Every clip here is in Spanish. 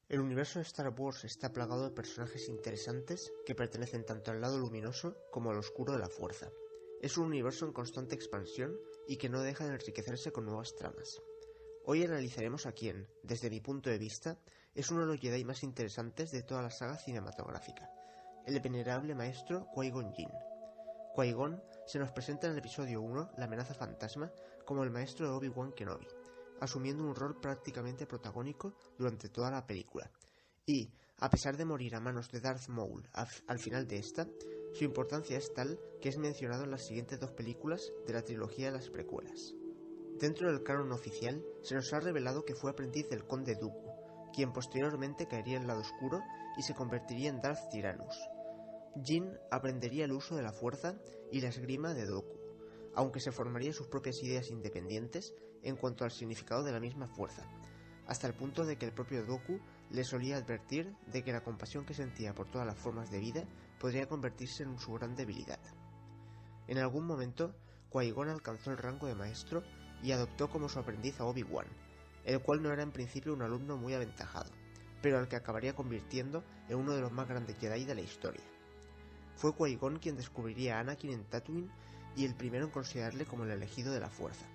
El universo de Star Wars está plagado de personajes interesantes que pertenecen tanto al lado luminoso como al oscuro de la fuerza. Es un universo en constante expansión y que no deja de enriquecerse con nuevas tramas. Hoy analizaremos a quien, desde mi punto de vista, es uno de los Jedi más interesantes de toda la saga cinematográfica, el venerable maestro Qui-Gon Jinn. Qui-Gon se nos presenta en el episodio 1, La amenaza fantasma, como el maestro de Obi-Wan Kenobi, asumiendo un rol prácticamente protagónico durante toda la película, y, a pesar de morir a manos de Darth Maul al final de esta, su importancia es tal que es mencionado en las siguientes dos películas de la trilogía de las precuelas. Dentro del canon oficial, se nos ha revelado que fue aprendiz del conde Dooku, quien posteriormente caería en el lado oscuro y se convertiría en Darth Tyrannus. Jinn aprendería el uso de la fuerza y la esgrima de Dooku, aunque se formaría sus propias ideas independientes en cuanto al significado de la misma fuerza, hasta el punto de que el propio Dooku le solía advertir de que la compasión que sentía por todas las formas de vida podría convertirse en su gran debilidad. En algún momento, Qui-Gon alcanzó el rango de maestro y adoptó como su aprendiz a Obi-Wan, el cual no era en principio un alumno muy aventajado, pero al que acabaría convirtiendo en uno de los más grandes Jedi de la historia. Fue Qui-Gon quien descubriría a Anakin en Tatooine y el primero en considerarle como el elegido de la fuerza.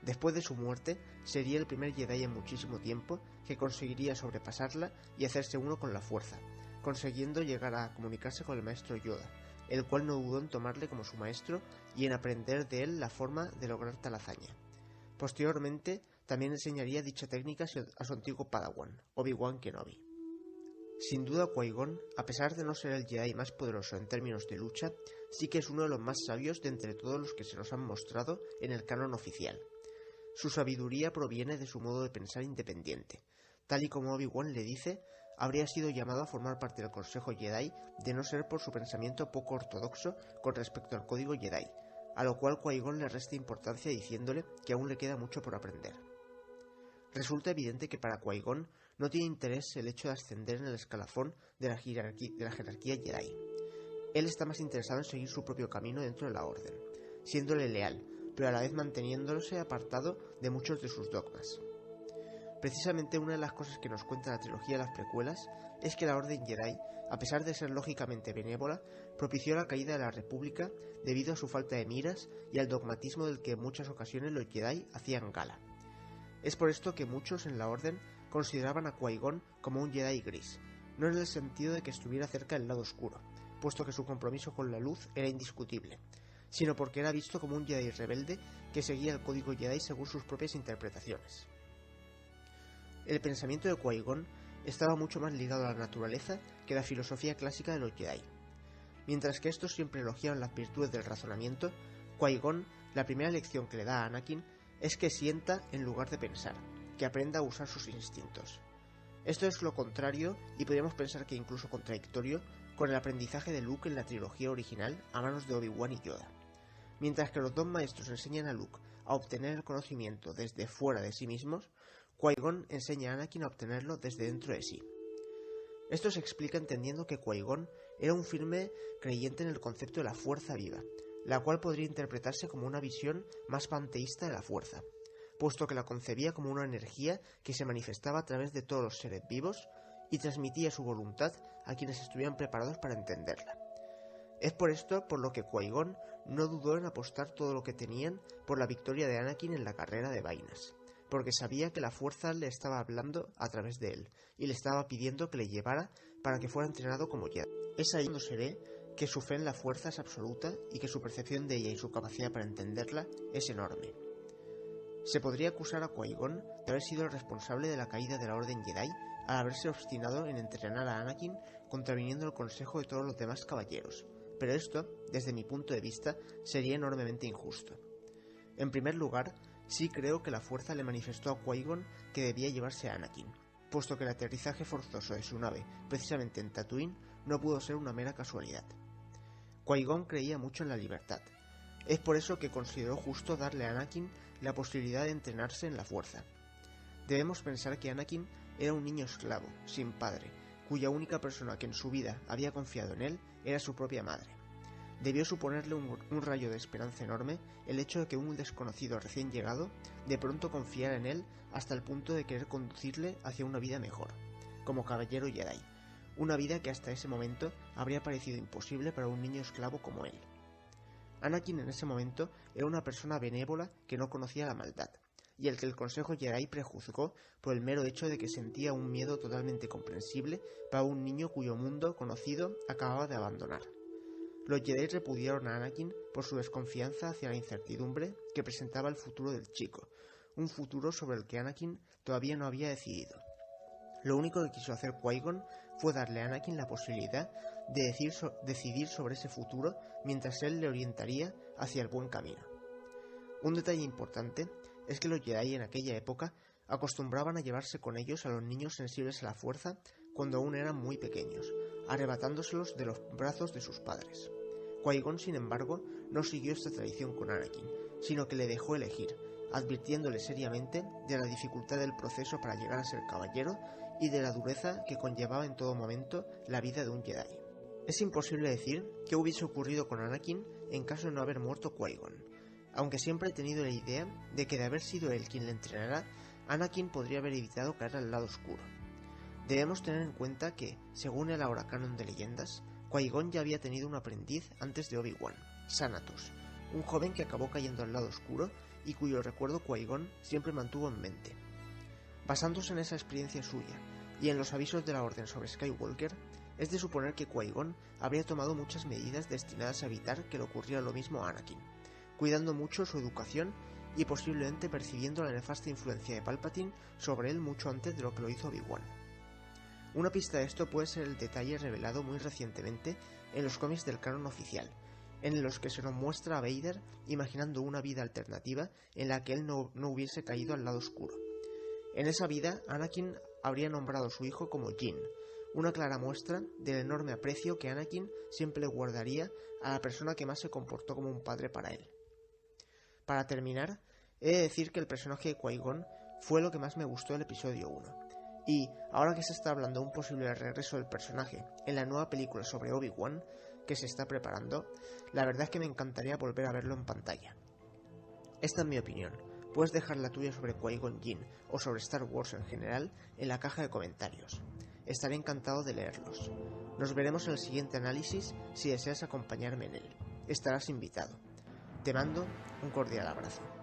Después de su muerte, sería el primer Jedi en muchísimo tiempo que conseguiría sobrepasarla y hacerse uno con la fuerza, consiguiendo llegar a comunicarse con el maestro Yoda, el cual no dudó en tomarle como su maestro y en aprender de él la forma de lograr tal hazaña. Posteriormente, también enseñaría dicha técnica a su antiguo Padawan, Obi-Wan Kenobi. Sin duda, Qui-Gon, a pesar de no ser el Jedi más poderoso en términos de lucha, sí que es uno de los más sabios de entre todos los que se nos han mostrado en el canon oficial. Su sabiduría proviene de su modo de pensar independiente. Tal y como Obi-Wan le dice, habría sido llamado a formar parte del Consejo Jedi de no ser por su pensamiento poco ortodoxo con respecto al código Jedi, a lo cual Qui-Gon le resta importancia diciéndole que aún le queda mucho por aprender. Resulta evidente que para Qui-Gon no tiene interés el hecho de ascender en el escalafón de la jerarquía Jedi. Él está más interesado en seguir su propio camino dentro de la Orden, siéndole leal, pero a la vez manteniéndose apartado de muchos de sus dogmas. Precisamente una de las cosas que nos cuenta la trilogía de las precuelas es que la Orden Jedi, a pesar de ser lógicamente benévola, propició la caída de la República debido a su falta de miras y al dogmatismo del que en muchas ocasiones los Jedi hacían gala. Es por esto que muchos en la Orden consideraban a Qui-Gon como un Jedi gris, no en el sentido de que estuviera cerca del lado oscuro, puesto que su compromiso con la luz era indiscutible, sino porque era visto como un Jedi rebelde que seguía el código Jedi según sus propias interpretaciones. El pensamiento de Qui-Gon estaba mucho más ligado a la naturaleza que a la filosofía clásica de los Jedi. Mientras que estos siempre elogiaban las virtudes del razonamiento, Qui-Gon, la primera lección que le da a Anakin es que sienta en lugar de pensar, que aprenda a usar sus instintos. Esto es lo contrario, y podríamos pensar que incluso contradictorio, con el aprendizaje de Luke en la trilogía original a manos de Obi-Wan y Yoda. Mientras que los dos maestros enseñan a Luke a obtener el conocimiento desde fuera de sí mismos, Qui-Gon enseña a Anakin a obtenerlo desde dentro de sí. Esto se explica entendiendo que Qui-Gon era un firme creyente en el concepto de la fuerza viva, la cual podría interpretarse como una visión más panteísta de la fuerza, puesto que la concebía como una energía que se manifestaba a través de todos los seres vivos y transmitía su voluntad a quienes estuvieran preparados para entenderla. Es por esto por lo que Qui-Gon no dudó en apostar todo lo que tenían por la victoria de Anakin en la carrera de vainas, porque sabía que la fuerza le estaba hablando a través de él y le estaba pidiendo que le llevara para que fuera entrenado como Jedi. Es ahí cuando se ve que su fe en la fuerza es absoluta y que su percepción de ella y su capacidad para entenderla es enorme. Se podría acusar a Qui-Gon de haber sido el responsable de la caída de la Orden Jedi al haberse obstinado en entrenar a Anakin contraviniendo el consejo de todos los demás caballeros, pero esto, desde mi punto de vista, sería enormemente injusto. En primer lugar, sí creo que la fuerza le manifestó a Qui-Gon que debía llevarse a Anakin, puesto que el aterrizaje forzoso de su nave, precisamente en Tatooine, no pudo ser una mera casualidad. Qui-Gon creía mucho en la libertad. Es por eso que consideró justo darle a Anakin la posibilidad de entrenarse en la fuerza. Debemos pensar que Anakin era un niño esclavo, sin padre, cuya única persona que en su vida había confiado en él era su propia madre. Debió suponerle un rayo de esperanza enorme el hecho de que un desconocido recién llegado de pronto confiara en él hasta el punto de querer conducirle hacia una vida mejor, como caballero Jedi, una vida que hasta ese momento habría parecido imposible para un niño esclavo como él. Anakin en ese momento era una persona benévola que no conocía la maldad, y el que el Consejo Jedi prejuzgó por el mero hecho de que sentía un miedo totalmente comprensible para un niño cuyo mundo conocido acababa de abandonar. Los Jedi repudiaron a Anakin por su desconfianza hacia la incertidumbre que presentaba el futuro del chico, un futuro sobre el que Anakin todavía no había decidido. Lo único que quiso hacer Qui-Gon fue darle a Anakin la posibilidad de decidir sobre ese futuro mientras él le orientaría hacia el buen camino. Un detalle importante es que los Jedi en aquella época acostumbraban a llevarse con ellos a los niños sensibles a la fuerza cuando aún eran muy pequeños, arrebatándoselos de los brazos de sus padres. Qui-Gon, sin embargo, no siguió esta tradición con Anakin, sino que le dejó elegir, advirtiéndole seriamente de la dificultad del proceso para llegar a ser caballero y de la dureza que conllevaba en todo momento la vida de un Jedi. Es imposible decir qué hubiese ocurrido con Anakin en caso de no haber muerto Qui-Gon, aunque siempre he tenido la idea de que de haber sido él quien le entrenara, Anakin podría haber evitado caer al lado oscuro. Debemos tener en cuenta que, según el ahora canon de leyendas, Qui-Gon ya había tenido un aprendiz antes de Obi-Wan, Xanatos, un joven que acabó cayendo al lado oscuro y cuyo recuerdo Qui-Gon siempre mantuvo en mente. Basándose en esa experiencia suya y en los avisos de la Orden sobre Skywalker, es de suponer que Qui-Gon habría tomado muchas medidas destinadas a evitar que le ocurriera lo mismo a Anakin, cuidando mucho su educación y posiblemente percibiendo la nefasta influencia de Palpatine sobre él mucho antes de lo que lo hizo Obi-Wan. Una pista de esto puede ser el detalle revelado muy recientemente en los cómics del canon oficial, en los que se nos muestra a Vader imaginando una vida alternativa en la que él no hubiese caído al lado oscuro. En esa vida, Anakin habría nombrado a su hijo como Jin, una clara muestra del enorme aprecio que Anakin siempre le guardaría a la persona que más se comportó como un padre para él. Para terminar, he de decir que el personaje de Qui-Gon fue lo que más me gustó del episodio 1. Y, ahora que se está hablando de un posible regreso del personaje en la nueva película sobre Obi-Wan que se está preparando, la verdad es que me encantaría volver a verlo en pantalla. Esta es mi opinión. Puedes dejar la tuya sobre Qui-Gon Jinn o sobre Star Wars en general en la caja de comentarios. Estaré encantado de leerlos. Nos veremos en el siguiente análisis si deseas acompañarme en él. Estarás invitado. Te mando un cordial abrazo.